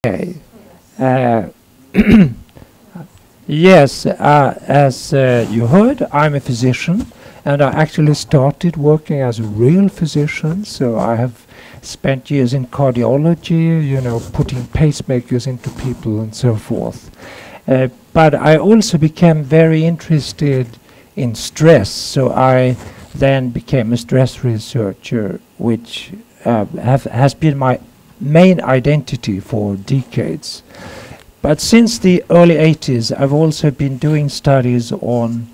Okay. Uh, yes, as you heard, I'm a physician, and I actually started working as a real physician. So I have spent years in cardiology, you know, putting pacemakers into people and so forth. But I also became very interested in stress, so I then became a stress researcher, which has been my main identity for decades. But since the early 80s, I've also been doing studies on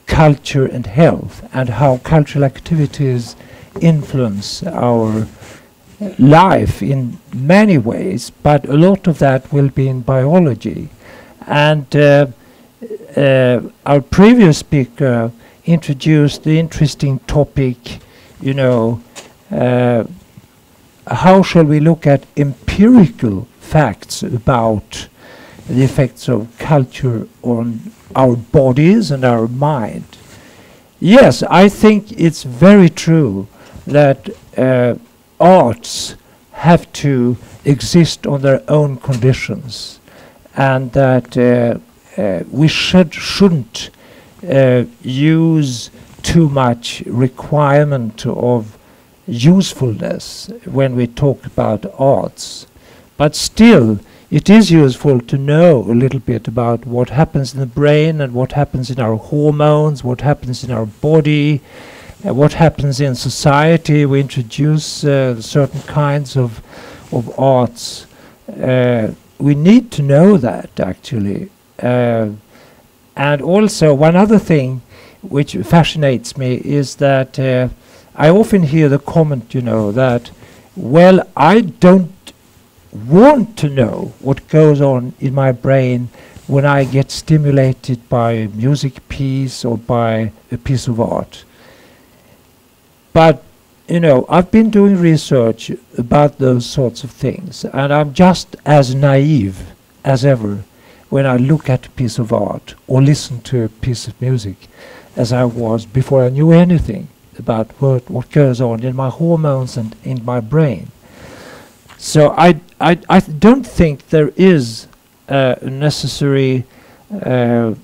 culture and health and how cultural activities influence our life in many ways, but a lot of that will be in biology. And our previous speaker introduced the interesting topic, you know, how shall we look at empirical facts about the effects of culture on our bodies and our mind? Yes, I think it's very true that arts have to exist on their own conditions, and that we shouldn't use too much requirement of usefulness when we talk about arts. But still, it is useful to know a little bit about what happens in the brain and what happens in our hormones, what happens in our body, what happens in society. We introduce certain kinds of arts. We need to know that, actually. And also, one other thing which fascinates me is that I often hear the comment, you know, that, well, I don't want to know what goes on in my brain when I get stimulated by a music piece or by a piece of art. But, you know, I've been doing research about those sorts of things, and I'm just as naive as ever when I look at a piece of art or listen to a piece of music as I was before I knew anything about what goes on in my hormones and in my brain. So I don't think there is a necessary you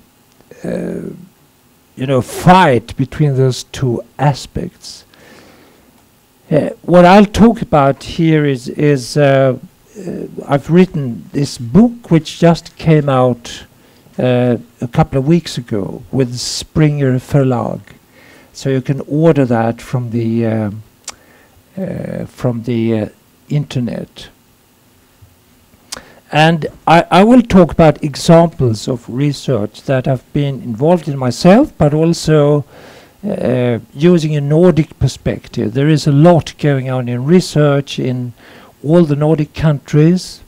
know, fight between those two aspects. What I'll talk about here is I've written this book which just came out a couple of weeks ago with Springer Verlag. So you can order that from the internet. And I will talk about examples of research that I've been involved in myself, but also using a Nordic perspective. There is a lot going on in research in all the Nordic countries,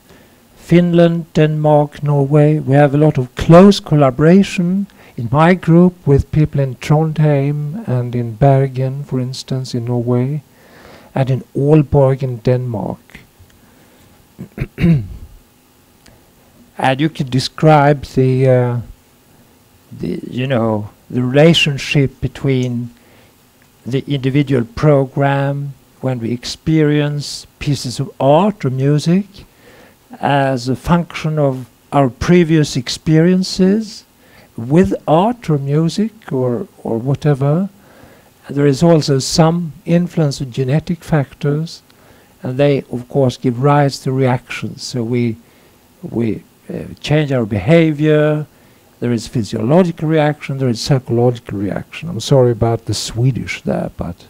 Finland, Denmark, Norway. We have a lot of close collaboration in my group with people in Trondheim and in Bergen, for instance, in Norway, and in Aalborg in Denmark. And you can describe the you know, the relationship between the individual program when we experience pieces of art or music as a function of our previous experiences with art or music or whatever. And there is also some influence of genetic factors, and they of course give rise to reactions. So we change our behavior. There is physiological reaction, there is psychological reaction. I'm sorry about the Swedish there, but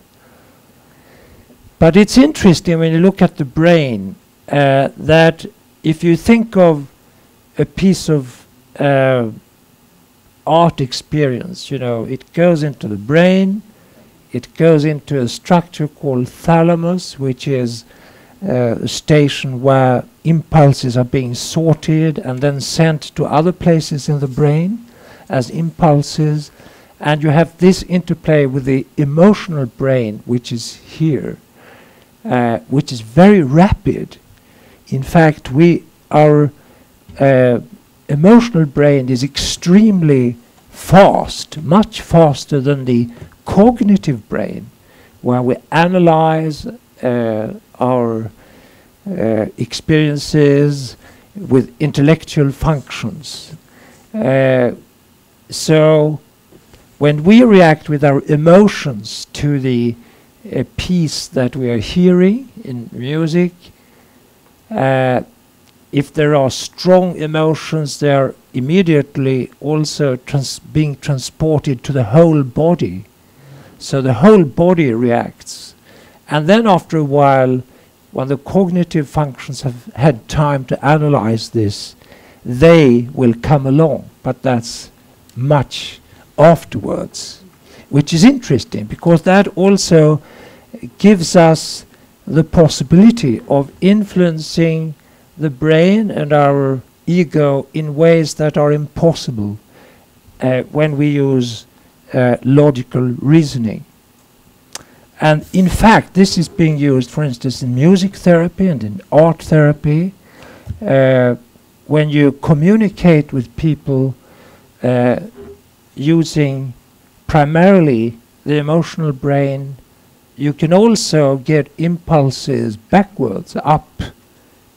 it's interesting when you look at the brain that if you think of a piece of art experience, you know, it goes into the brain, it goes into a structure called thalamus, which is a station where impulses are being sorted and then sent to other places in the brain as impulses. And you have this interplay with the emotional brain, which is here, which is very rapid. In fact, our emotional brain is extremely fast, much faster than the cognitive brain, where we analyze our experiences with intellectual functions. So when we react with our emotions to the piece that we are hearing in music, if there are strong emotions, they are immediately also being transported to the whole body. So the whole body reacts. And then after a while, when the cognitive functions have had time to analyze this, they will come along. But that's much afterwards, which is interesting, because that also gives us the possibility of influencing the brain and our ego in ways that are impossible when we use logical reasoning. And in fact, this is being used, for instance, in music therapy and in art therapy. When you communicate with people using primarily the emotional brain, you can also get impulses backwards up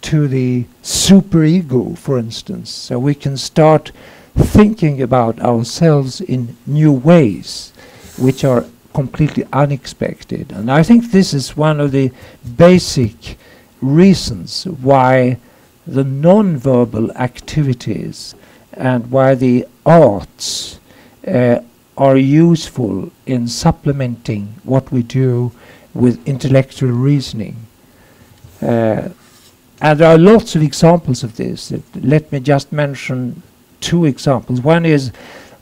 to the superego, for instance. So we can start thinking about ourselves in new ways, which are completely unexpected. And I think this is one of the basic reasons why the non-verbal activities and why the arts are useful in supplementing what we do with intellectual reasoning. And there are lots of examples of this. Let me just mention two examples. One is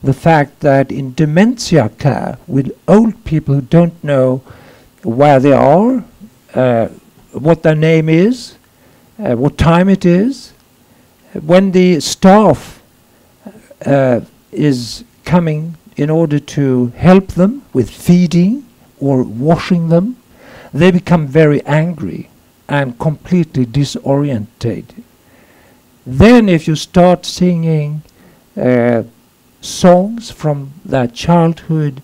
the fact that in dementia care with old people who don't know where they are, what their name is, what time it is, when the staff is coming in order to help them with feeding or washing them, they become very angry and completely disoriented. Then if you start singing songs from their childhood,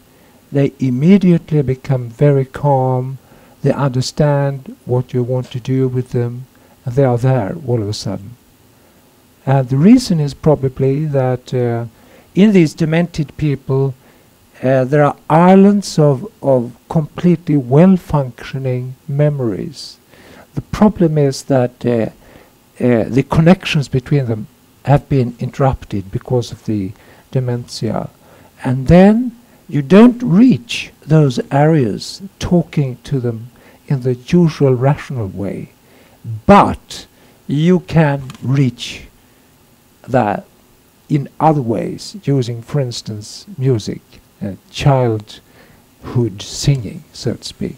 they immediately become very calm, they understand what you want to do with them, and they are there all of a sudden. And the reason is probably that in these demented people, there are islands of completely well-functioning memories. The problem is that the connections between them have been interrupted because of the dementia. And then you don't reach those areas talking to them in the usual rational way, but you can reach that in other ways, using, for instance, music, childhood singing, so to speak.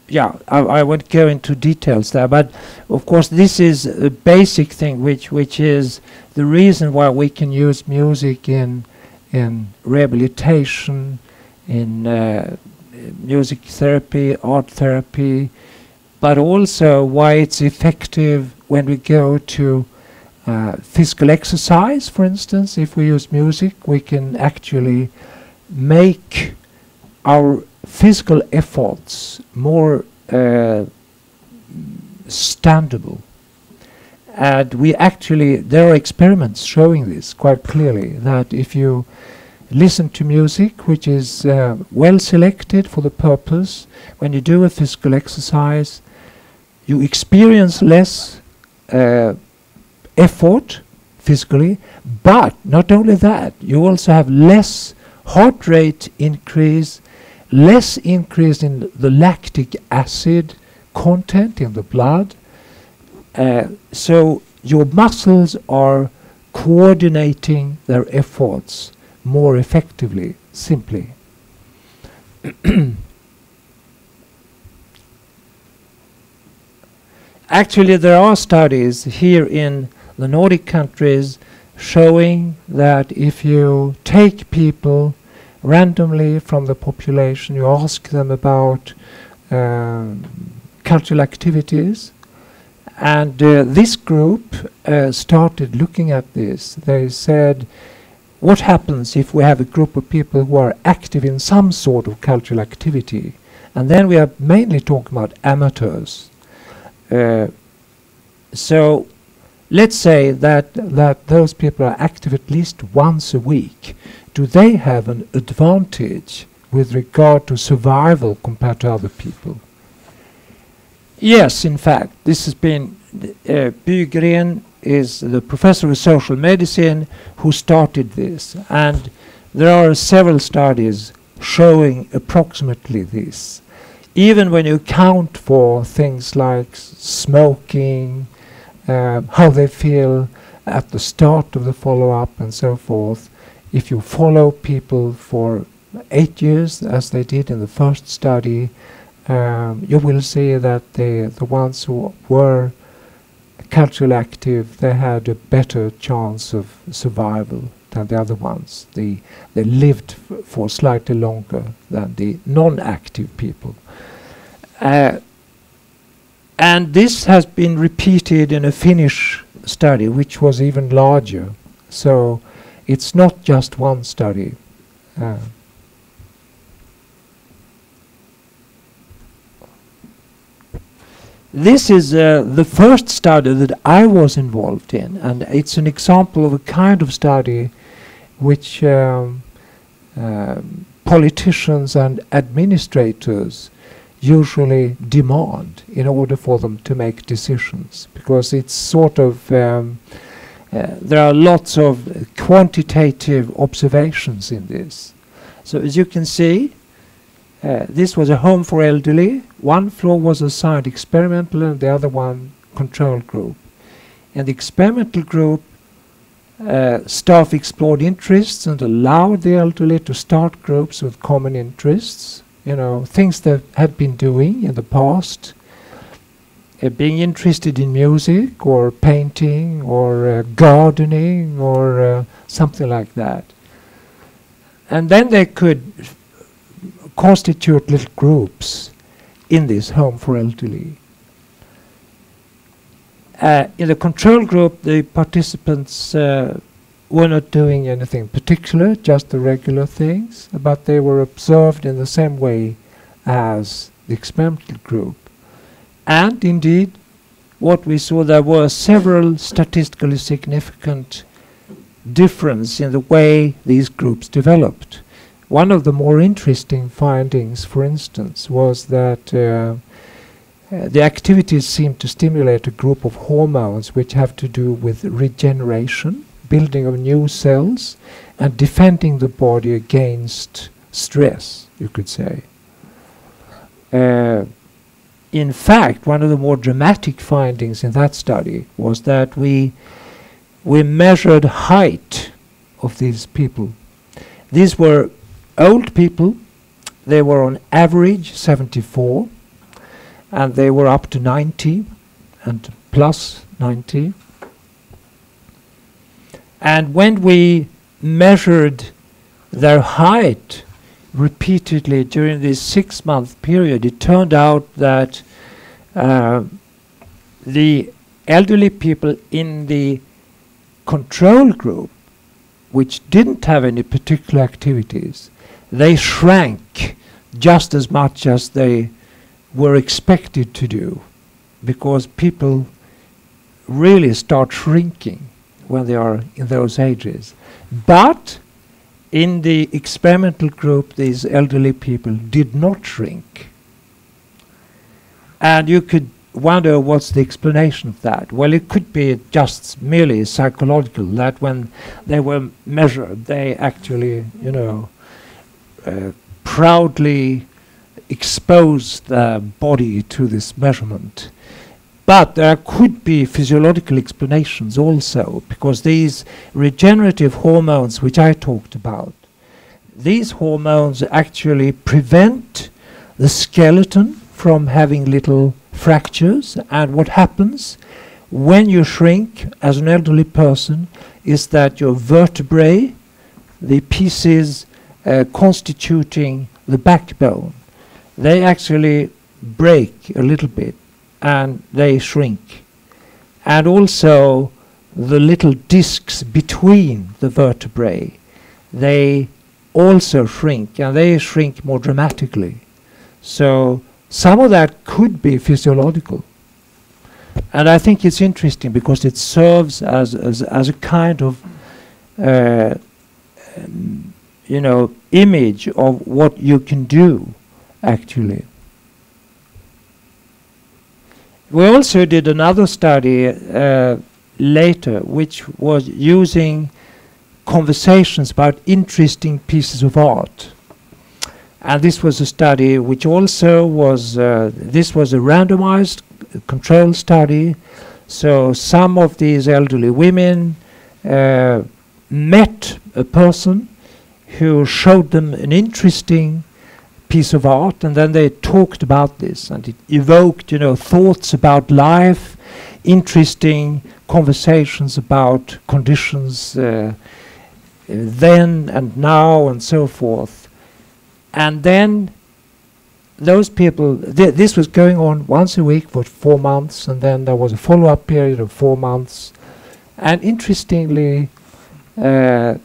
Yeah, I won't go into details there, but of course this is a basic thing which is the reason why we can use music in rehabilitation, in music therapy, art therapy, but also why it's effective when we go to physical exercise, for instance. If we use music, we can actually make our physical efforts more standable. And we actually, there are experiments showing this quite clearly, that if you listen to music which is well selected for the purpose, when you do a physical exercise, you experience less effort physically, but not only that, you also have less heart rate increase, less increase in the lactic acid content in the blood. So your muscles are coordinating their efforts more effectively, simply. Actually, there are studies here in the Nordic countries showing that if you take people randomly from the population, you ask them about cultural activities, and this group started looking at this. They said, what happens if we have a group of people who are active in some sort of cultural activity? And then we are mainly talking about amateurs. So let's say that those people are active at least once a week. Do they have an advantage with regard to survival compared to other people? Yes, in fact, this has been Bygren is the professor of social medicine who started this, and there are several studies showing approximately this. Even when you account for things like smoking, how they feel at the start of the follow-up and so forth, if you follow people for 8 years, as they did in the first study, you will see that the ones who were culturally active, they had a better chance of survival than the other ones. They lived for slightly longer than the non-active people. And this has been repeated in a Finnish study, which was even larger. So it's not just one study. This is the first study that I was involved in, and it's an example of a kind of study which politicians and administrators usually demand in order for them to make decisions, because it's sort of there are lots of quantitative observations in this. So as you can see, this was a home for elderly. One floor was assigned experimental and the other one control group. In the experimental group, staff explored interests and allowed the elderly to start groups with common interests, you know, things they had been doing in the past, being interested in music or painting or gardening or something like that. And then they could constitute little groups in this home for elderly. In the control group, the participants were not doing anything particular, just the regular things, but they were observed in the same way as the experimental group. And indeed, what we saw, there were several statistically significant differences in the way these groups developed. One of the more interesting findings, for instance, was that the activities seem to stimulate a group of hormones which have to do with regeneration, building of new cells, and defending the body against stress, you could say. In fact, one of the more dramatic findings in that study was that we measured height of these people. These were old people. They were on average 74, and they were up to 90 and plus 90. And when we measured their height repeatedly during this 6-month period, it turned out that the elderly people in the control group, which didn't have any particular activities, they shrank just as much as they were expected to do, because people really start shrinking when they are in those ages. But in the experimental group, these elderly people did not shrink. And you could wonder what's the explanation of that. Well, it could be just merely psychological, that when they were measured, they actually, you know, proudly exposed their body to this measurement. But there could be physiological explanations also, because these regenerative hormones which I talked about, these hormones actually prevent the skeleton from having little fractures. And what happens when you shrink as an elderly person is that your vertebrae, the pieces constituting the backbone, they actually break a little bit and they shrink. And also the little discs between the vertebrae, they also shrink, and they shrink more dramatically. So some of that could be physiological. And I think it's interesting because it serves as a kind of image of what you can do, actually. We also did another study later, which was using conversations about interesting pieces of art. And this was a study which also was, this was a randomized control study. So some of these elderly women met a person who showed them an interesting piece of art, and then they talked about this, and it evoked, thoughts about life, interesting conversations about conditions then and now and so forth. And then those people, this was going on once a week for 4 months, and then there was a follow-up period of 4 months. And interestingly, they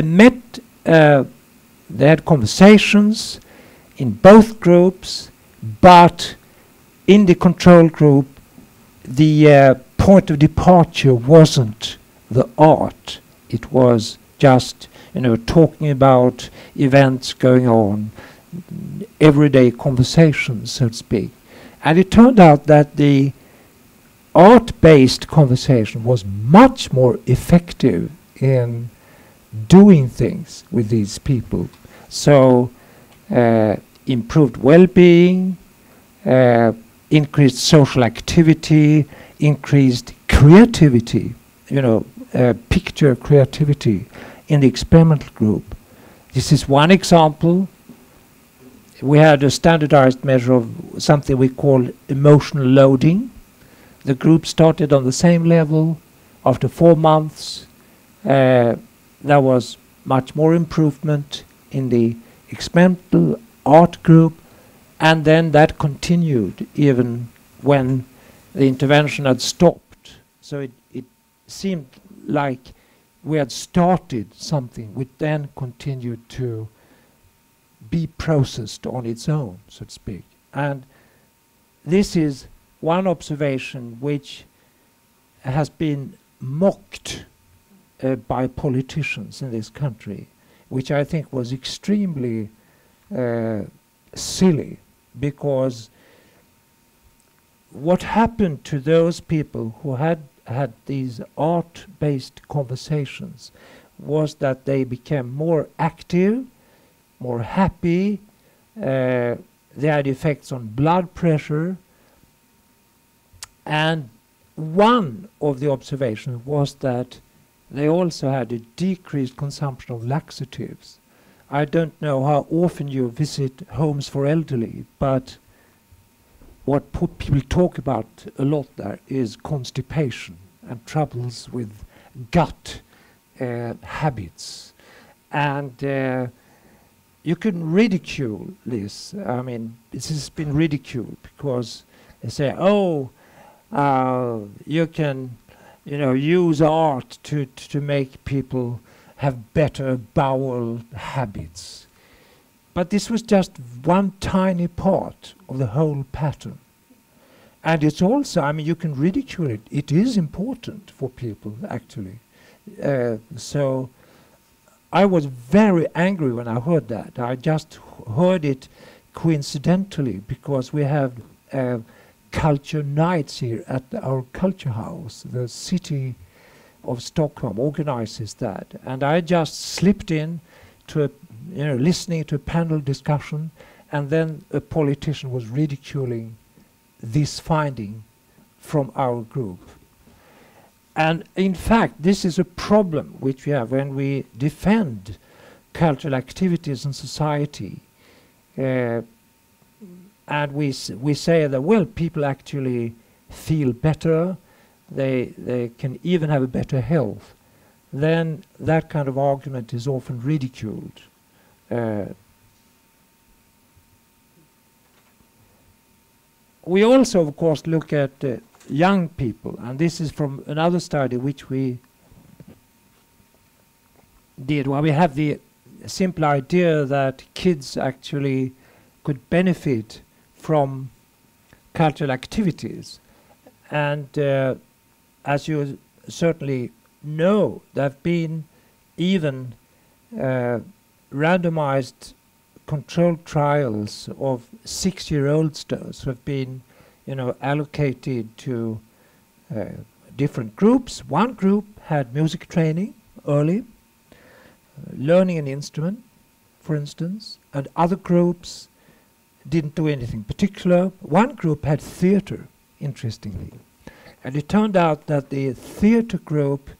met, they had conversations in both groups, but in the control group, the point of departure wasn't the art. It was just, talking about events going on, everyday conversations, so to speak. And it turned out that the art-based conversation was much more effective in doing things with these people. So improved well-being, increased social activity, increased creativity, picture creativity in the experimental group. This is one example. We had a standardized measure of something we call emotional loading. The group started on the same level. After 4 months, there was much more improvement in the experimental art group, and then that continued even when the intervention had stopped. So it seemed like we had started something which then continued to be processed on its own, so to speak. And this is one observation which has been mocked by politicians in this country, which I think was extremely silly, because what happened to those people who had these art-based conversations was that they became more active, more happy, they had effects on blood pressure, and one of the observations was that they also had a decreased consumption of laxatives. I don't know how often you visit homes for elderly, but what people talk about a lot there is constipation and troubles with gut habits. And you can ridicule this. I mean, this has been ridiculed because they say, oh, you can use art to make people have better bowel habits. But this was just one tiny part of the whole pattern. And it's also, you can ridicule it. It is important for people, actually. So I was very angry when I heard that. I just heard it coincidentally because we have culture nights here at our culture house. The city of Stockholm organizes that. And I just slipped in to listening to a panel discussion, and then a politician was ridiculing this finding from our group. And in fact, this is a problem which we have when we defend cultural activities in society. And we say that, well, people actually feel better, they can even have a better health. Then that kind of argument is often ridiculed. We also, of course, look at young people, and this is from another study which we did, where we have the simple idea that kids actually could benefit from cultural activities. And as you certainly know, there have been even randomized controlled trials of 6-year-olds who have been, allocated to different groups. One group had music training early, learning an instrument, for instance, and other groups didn't do anything particular. One group had theater, interestingly. And it turned out that the theater group,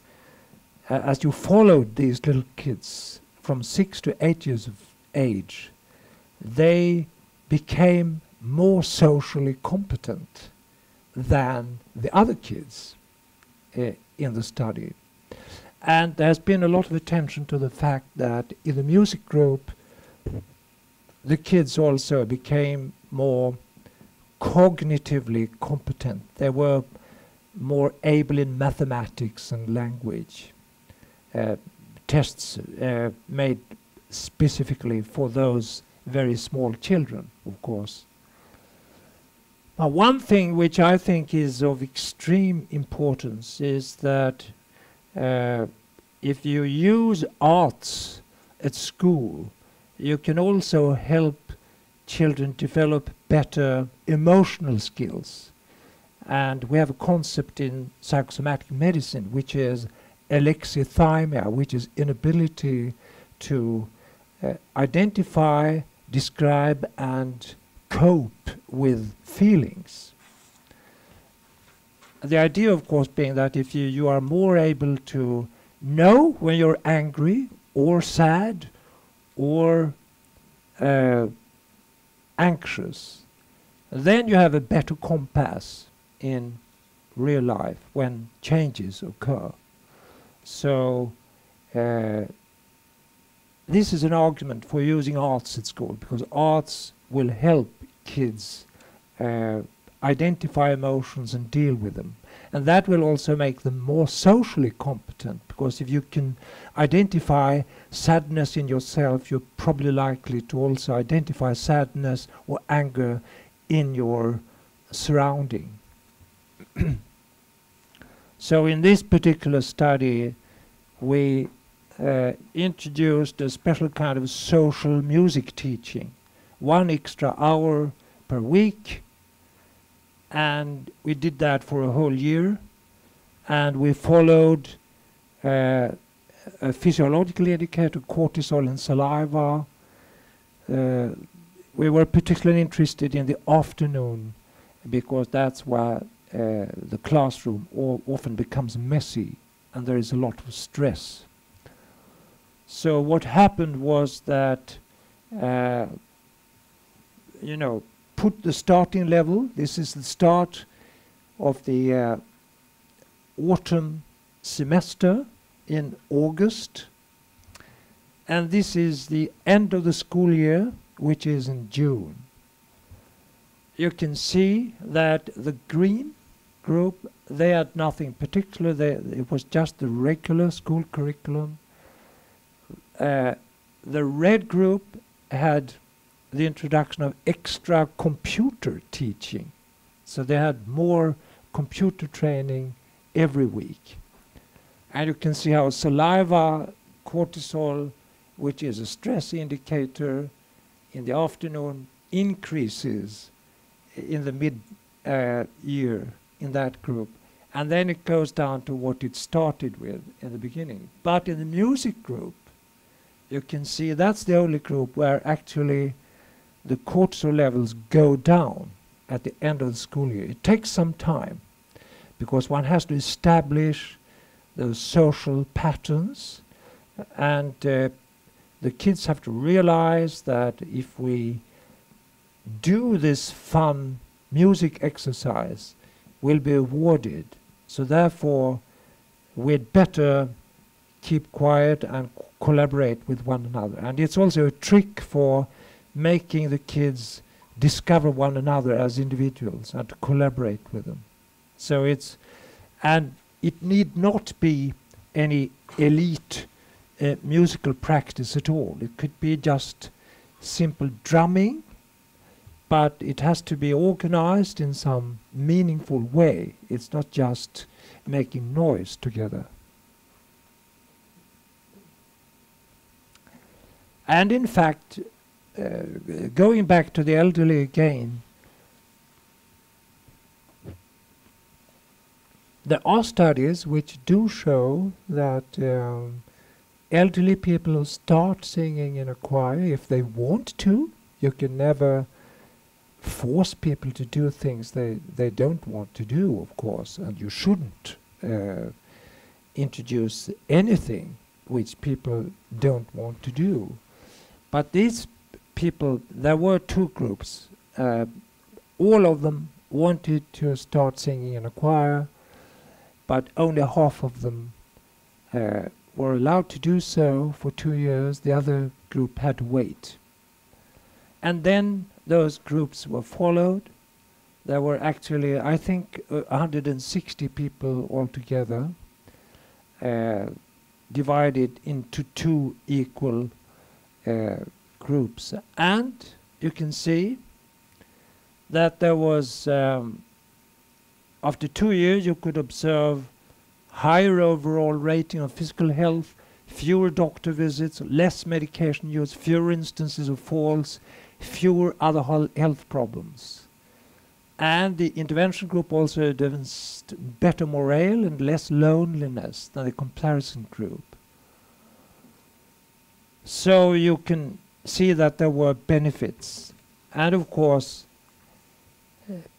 as you followed these little kids from 6 to 8 years of age, they became more socially competent than the other kids in the study. And there's been a lot of attention to the fact that in the music group, the kids also became more cognitively competent. They were more able in mathematics and language. Tests made specifically for those very small children, of course. Now, one thing which I think is of extreme importance is that if you use arts at school, you can also help children develop better emotional skills. And we have a concept in psychosomatic medicine, which is alexithymia, which is inability to identify, describe, and cope with feelings. The idea, of course, being that if you are more able to know when you're angry or sad or anxious, then you have a better compass in real life when changes occur. So this is an argument for using arts at school, because arts will help kids identify emotions and deal with them. And that will also make them more socially competent, because if you can identify sadness in yourself, you're probably likely to also identify sadness or anger in your surrounding. So in this particular study, we introduced a special kind of social music teaching, 1 extra hour per week, and we did that for a whole year, and we followed a physiological indicator, cortisol in saliva. We were particularly interested in the afternoon, because that's where the classroom often becomes messy and there is a lot of stress. So what happened was that, put the starting level. This is the start of the autumn semester in August. And this is the end of the school year, which is in June. You can see that the green group, they had nothing particular. It was just the regular school curriculum. The red group had the introduction of extra computer teaching. So they had more computer training every week. And you can see how saliva, cortisol, which is a stress indicator, in the afternoon increases in the mid-year in that group. And then it goes down to what it started with in the beginning. But in the music group, you can see that's the only group where actually the cortisol levels go down at the end of the school year. It takes some time, because one has to establish those social patterns, and the kids have to realize that if we do this fun music exercise, we'll be awarded. So therefore, we'd better keep quiet and collaborate with one another. And it's also a trick for making the kids discover one another as individuals and to collaborate with them. So it need not be any elite musical practice at all. It could be just simple drumming, but it has to be organized in some meaningful way. It's not just making noise together. And in fact, going back to the elderly again, there are studies which do show that elderly people who start singing in a choir, if they want to, you can never force people to do things they don't want to do, of course, and you shouldn't introduce anything which people don't want to do. But these people, there were two groups. All of them wanted to start singing in a choir, but only half of them were allowed to do so for 2 years. The other group had to wait. And then those groups were followed. There were actually, I think, 160 people altogether, divided into two equal groups. And you can see that there was, after 2 years, you could observe higher overall rating of physical health, fewer doctor visits, less medication use, fewer instances of falls, fewer other health problems. And the intervention group also demonstrated better morale and less loneliness than the comparison group. So you can see that there were benefits. And of course,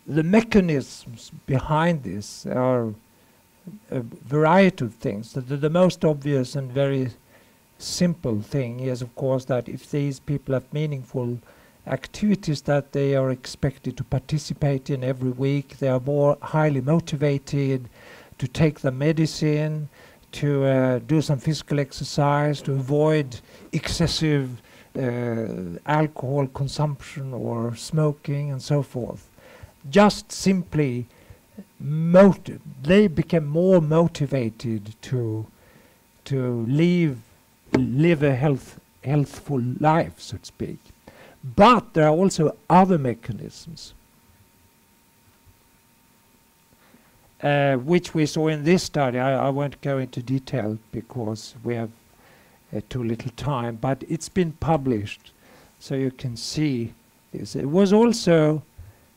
the mechanisms behind this are a variety of things. The most obvious and very simple thing is, of course, that if these people have meaningful activities that they are expected to participate in every week, they are more highly motivated to take the medicine, to do some physical exercise, to avoid excessive alcohol consumption or smoking and so forth. Just simply they became more motivated to live a healthful life, so to speak. But there are also other mechanisms which we saw in this study. I won't go into detail because we have too little time, but it's been published so you can see this. It was also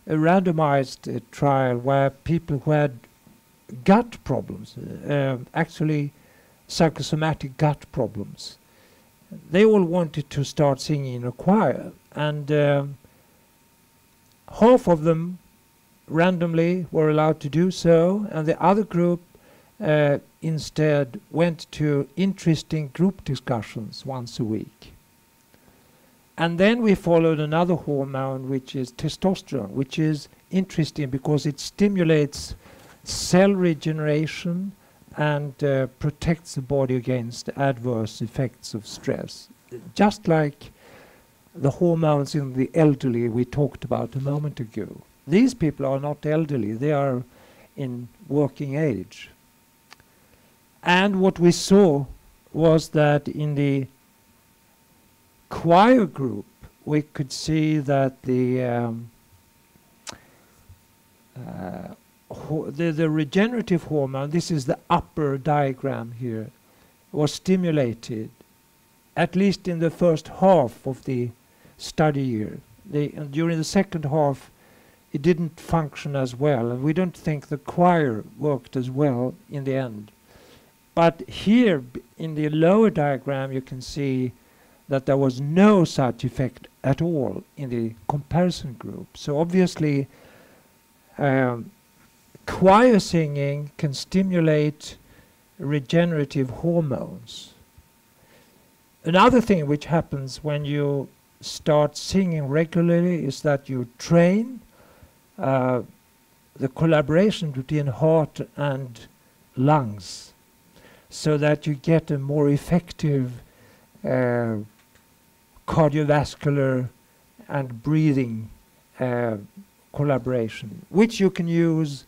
a randomized trial where people who had gut problems, actually psychosomatic gut problems, they all wanted to start singing in a choir, and half of them randomly were allowed to do so, and the other group instead went to interesting group discussions once a week. And then we followed another hormone, which is testosterone, which is interesting because it stimulates cell regeneration and protects the body against adverse effects of stress. Just like the hormones in the elderly we talked about a moment ago. These people are not elderly, they are in working age. And what we saw was that in the choir group, we could see that the regenerative hormone, this is the upper diagram here, was stimulated, at least in the first half of the study year. During the second half, it didn't function as well, and we don't think the choir worked as well in the end. But here, in the lower diagram, you can see that there was no such effect at all in the comparison group. So obviously, choir singing can stimulate regenerative hormones. Another thing which happens when you start singing regularly is that you train the collaboration between heart and lungs, so that you get a more effective cardiovascular and breathing collaboration, which you can use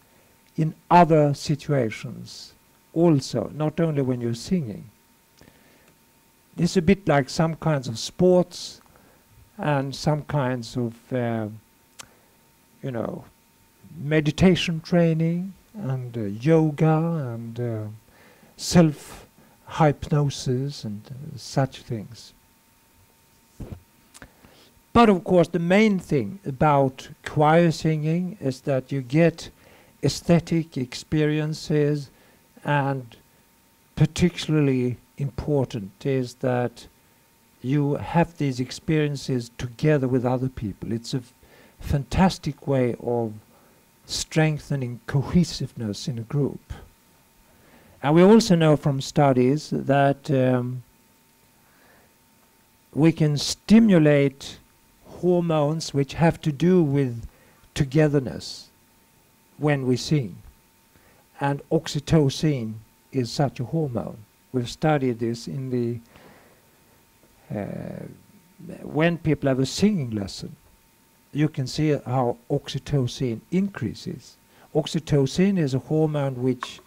in other situations also, not only when you're singing. It's a bit like some kinds of sports and some kinds of you know, meditation training and yoga and self-hypnosis and such things. But of course the main thing about choir singing is that you get aesthetic experiences, and particularly important is that you have these experiences together with other people. It's a fantastic way of strengthening cohesiveness in a group. And we also know from studies that we can stimulate hormones which have to do with togetherness when we sing. And oxytocin is such a hormone. We've studied this in the when people have a singing lesson. You can see how oxytocin increases. Oxytocin is a hormone which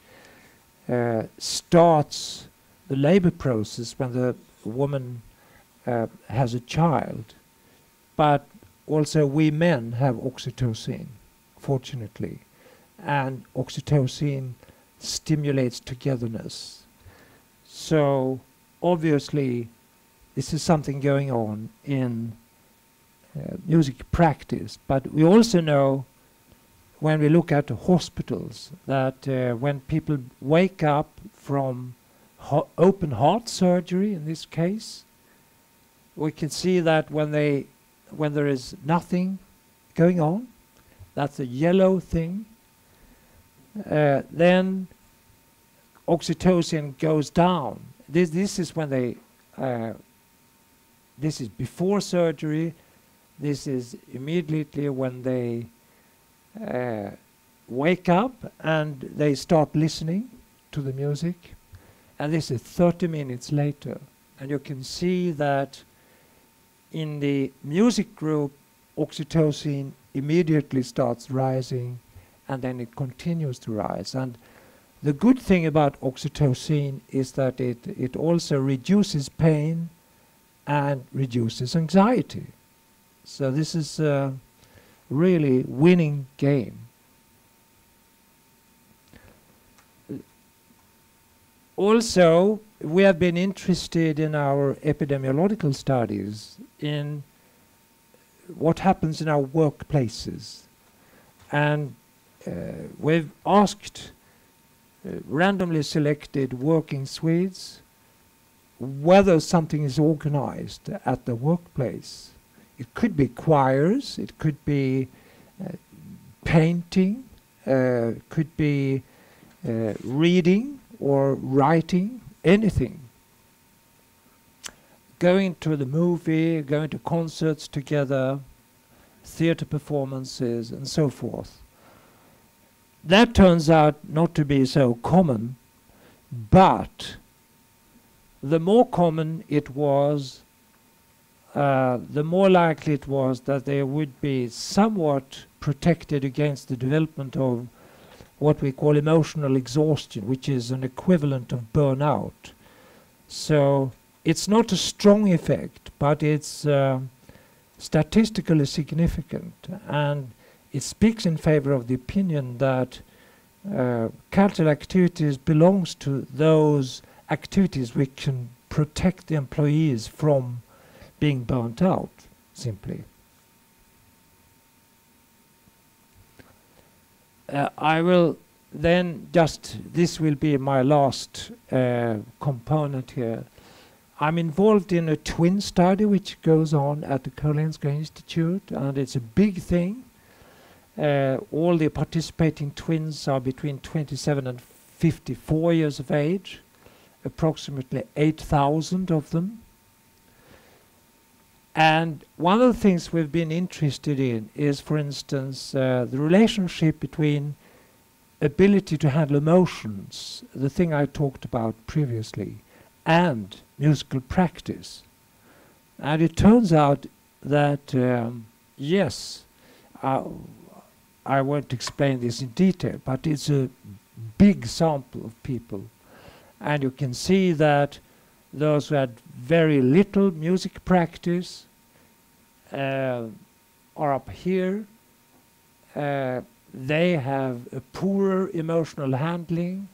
starts the labor process when the woman has a child. But also we men have oxytocin, fortunately. And oxytocin stimulates togetherness. So obviously this is something going on in music practice. But we also know when we look at the hospitals that when people wake up from open heart surgery, in this case, we can see that when there is nothing going on, that's a yellow thing, then oxytocin goes down. This is when they this is before surgery. This is immediately when they wake up and they start listening to the music, and this is 30 minutes later. And you can see that in the music group, oxytocin immediately starts rising, and then it continues to rise. And the good thing about oxytocin is that it also reduces pain and reduces anxiety. So this is a really winning game. Also, we have been interested in our epidemiological studies in what happens in our workplaces. And we've asked randomly selected working Swedes whether something is organized at the workplace. It could be choirs, it could be painting, could be reading or writing, anything. Going to the movie, going to concerts together, theater performances, and so forth. That turns out not to be so common, but the more common it was, the more likely it was that they would be somewhat protected against the development of what we call emotional exhaustion, which is an equivalent of burnout. So it's not a strong effect, but it's statistically significant, and it speaks in favor of the opinion that cultural activities belongs to those activities which can protect the employees from being burnt out, simply. I will then this will be my last component here. I'm involved in a twin study which goes on at the Karolinska Institute, and it's a big thing. All the participating twins are between 27 and 54 years of age, approximately 8,000 of them. And one of the things we've been interested in is, for instance, the relationship between ability to handle emotions, the thing I talked about previously, and musical practice. And it turns out that, yes, I won't explain this in detail, but it's a big sample of people. And you can see that those who had very little music practice are up here, they have a poorer emotional handling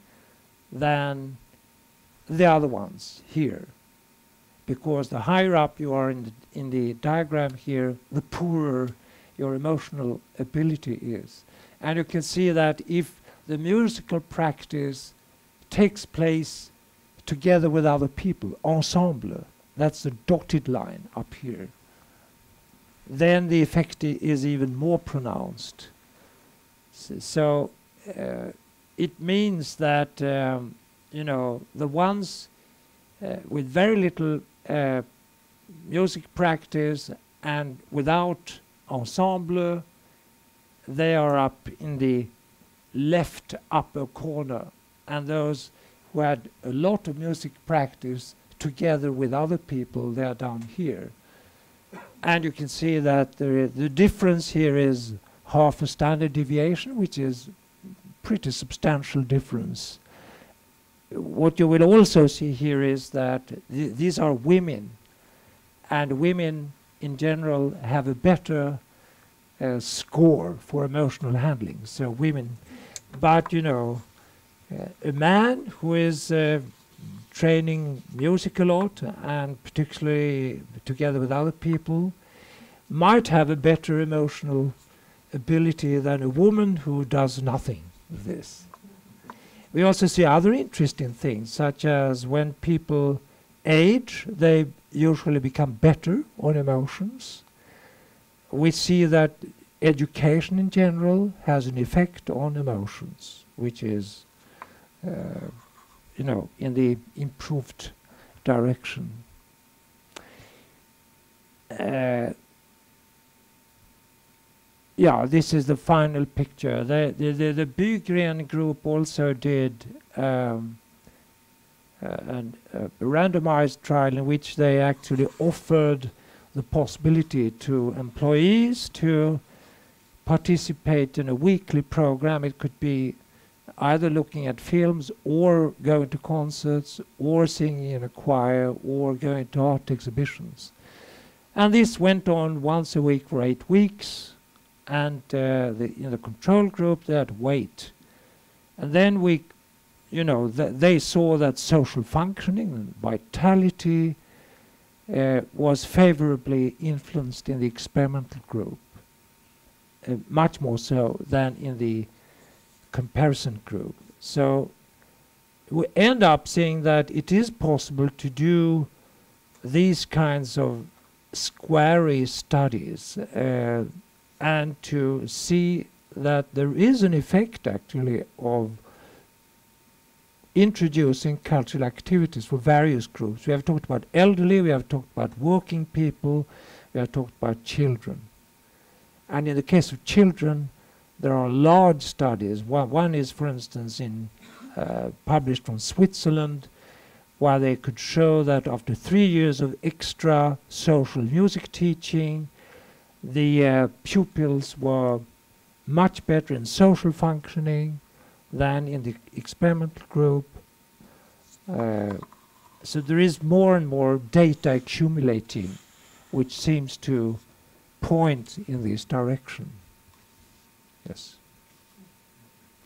than the other ones here. Because the higher up you are in the diagram here, the poorer your emotional ability is. And you can see that if the musical practice takes place together with other people, ensemble, that's the dotted line up here, then the effect is even more pronounced. So it means that you know, the ones with very little music practice and without ensemble, they are up in the left upper corner, and those who had a lot of music practice together with other people, they are down here. And you can see that the difference here is half a standard deviation, which is pretty substantial difference. What you will also see here is that these are women, and women in general have a better score for emotional handling. So women, but you know, a man who is training music a lot, and particularly together with other people, might have a better emotional ability than a woman who does nothing with this. We also see other interesting things, such as when people age, they usually become better on emotions. We see that education in general has an effect on emotions, which is, you know, in the improved direction. Yeah, this is the final picture. The Bygren group also did a randomized trial in which they actually offered the possibility to employees to participate in a weekly program. It could be either looking at films or going to concerts or singing in a choir or going to art exhibitions. And this went on once a week for 8 weeks. And in the control group, they had to wait. And then we, you know, they saw that social functioning and vitality was favorably influenced in the experimental group, much more so than in the comparison group. So we end up seeing that it is possible to do these kinds of squarey studies and to see that there is an effect actually of introducing cultural activities for various groups. We have talked about elderly, we have talked about working people, we have talked about children. And in the case of children, there are large studies. One is, for instance, published from Switzerland, where they could show that after 3 years of extra social music teaching, the pupils were much better in social functioning than in the experimental group. So there is more and more data accumulating, which seems to point in this direction. Yes.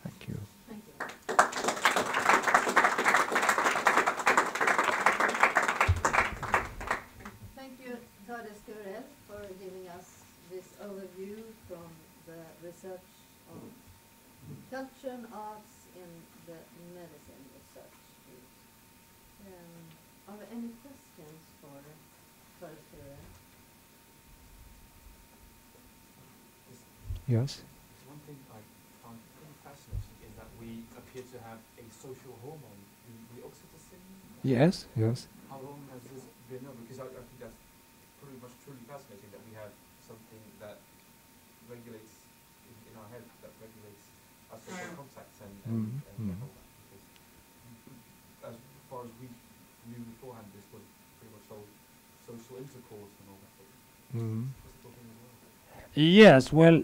Thank you. Thank you. Thank you, Töres, for giving us this overview from the research on culture and arts in the medicine research group. Are there any questions for Töres? Yes. One thing I find pretty fascinating is that we appear to have a social hormone, the oxytocin. Yes, yes. How long has this been known? Because I think that's pretty much truly fascinating that we have something that regulates in our head, that regulates our social contacts and all that. Because as far as we knew beforehand, this was pretty much all social intercourse and all that. Yes, well,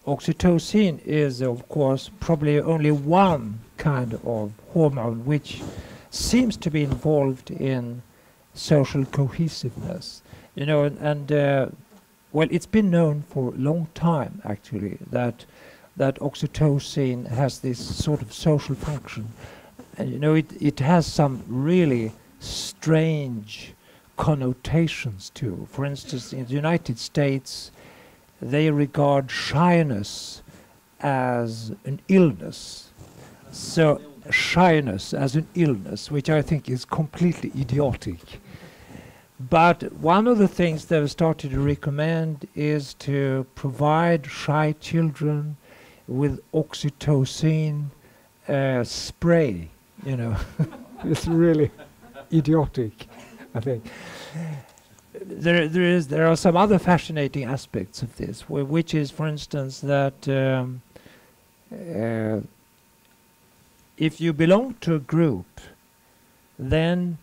oxytocin is, of course, probably only one kind of hormone which seems to be involved in social cohesiveness. You know, and well, it's been known for a long time, actually, that oxytocin has this sort of social function. And you know, it has some really strange connotations too. For instance, in the United States, they regard shyness as an illness. So shyness as an illness, which I think is completely idiotic. But one of the things they've started to recommend is to provide shy children with oxytocin spray, you know. It's really idiotic, I think. There are some other fascinating aspects of this, which is, for instance, that if you belong to a group, then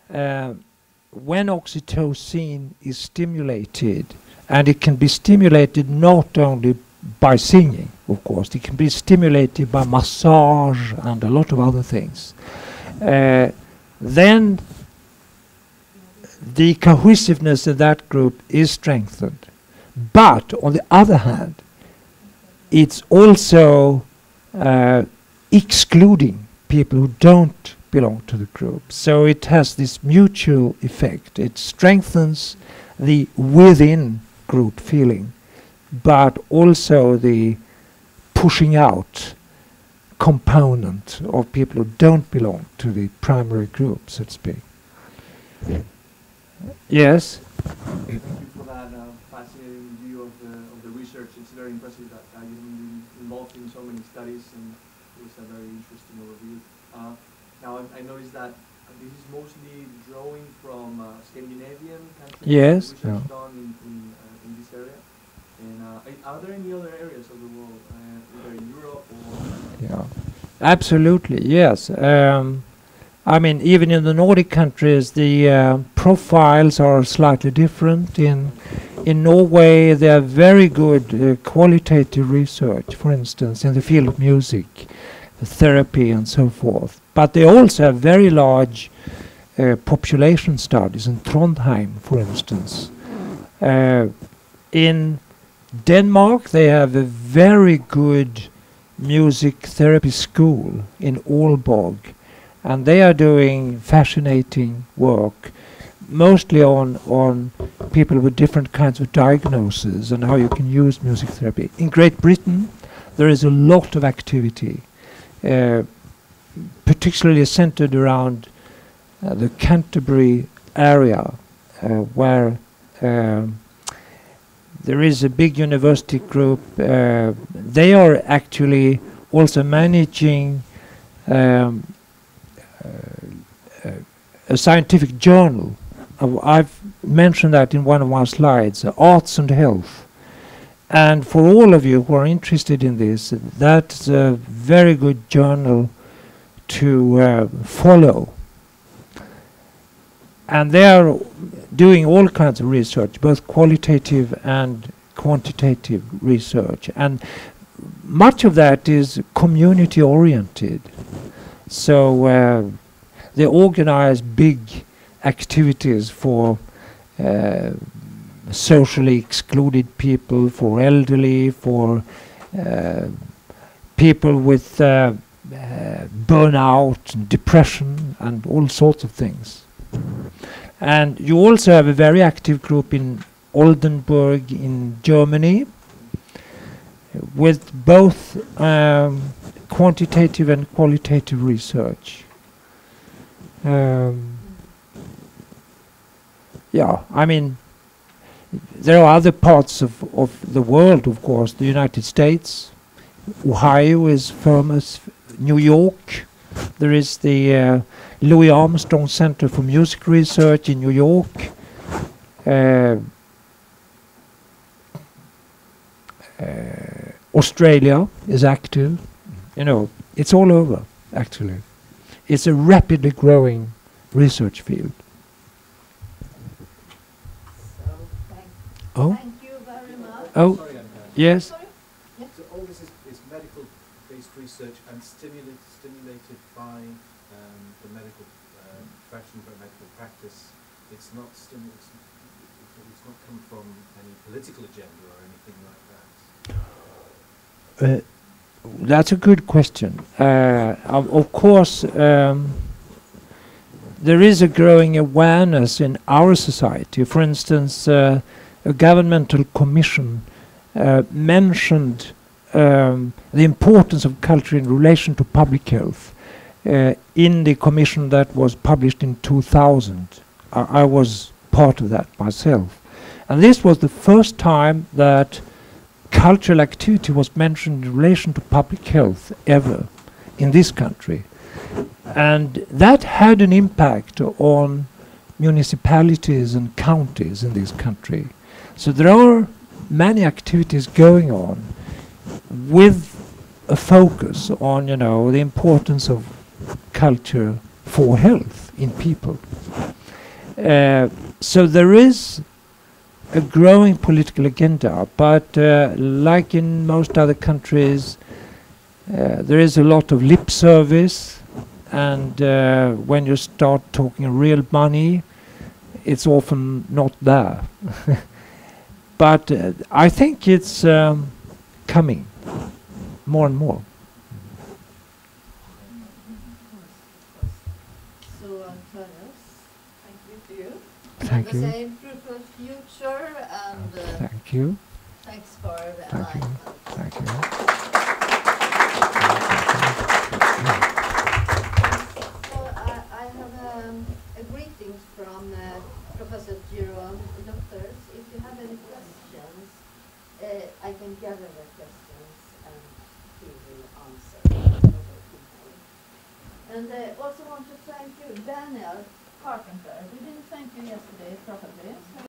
when oxytocin is stimulated, and it can be stimulated not only by singing, of course, it can be stimulated by massage and a lot of other things, then the cohesiveness of that group is strengthened. But on the other hand, it's also excluding people who don't belong to the group. So it has this mutual effect. It strengthens the within group feeling, but also the pushing out component of people who don't belong to the primary group, so to speak. Yes? Thank you for that fascinating view of the research. It's very impressive that you've been involved in so many studies, and it was a very interesting overview. Now I noticed that this is mostly drawing from Scandinavian countries. Yes. Research done in this area. And are there any other areas of the world, either in Europe or? Yeah, absolutely. Yes. I mean, even in the Nordic countries, the profiles are slightly different. In Norway, there are very good qualitative research, for instance, in the field of music, therapy, and so forth. But they also have very large population studies in Trondheim, for instance. In Denmark, they have a very good music therapy school in Aalborg, and they are doing fascinating work, mostly on people with different kinds of diagnoses and how you can use music therapy. In Great Britain, there is a lot of activity, particularly centered around the Canterbury area, where there is a big university group. They are actually also managing a scientific journal. I've mentioned that in one of my slides, Arts and Health. And for all of you who are interested in this, that's a very good journal to follow. And they are doing all kinds of research, both qualitative and quantitative research. And much of that is community-oriented. So they organize big activities for socially excluded people, for elderly, for people with burnout and depression and all sorts of things. And you also have a very active group in Oldenburg in Germany with both quantitative and qualitative research. Yeah, I mean, there are other parts of the world, of course. The United States, Ohio is famous, New York. There is the Louis Armstrong Center for Music Research in New York. Australia is active. You know, it's all over, actually. It's a rapidly growing research field. So thank you very much. Oh, Sorry, Anna. yes. Sorry? Yes. So all this is medical-based research and stimulated by the medical profession, by medical practice. It's not stimulated. it's not come from any political agenda or anything like that? That's a good question. Of course, there is a growing awareness in our society. For instance, a governmental commission mentioned the importance of culture in relation to public health in the commission that was published in 2000. I was part of that myself. And this was the first time that cultural activity was mentioned in relation to public health ever in this country. And that had an impact on municipalities and counties in this country. So there are many activities going on with a focus on, you know, the importance of culture for health in people. So there is a growing political agenda, but like in most other countries, there is a lot of lip service, and when you start talking real money, it's often not there. But I think it's coming more and more. So, Töres, thank you to you. Thank And you. the same fruitful future, and Thank you. thanks for the Thank you. enlightenment. Thank you. So I have a greetings from Professor Jerome Doctors. If you have any questions, I can gather the questions and he will answer. And I also want to thank you, Daniel Carpenter. We didn't thank you yesterday properly.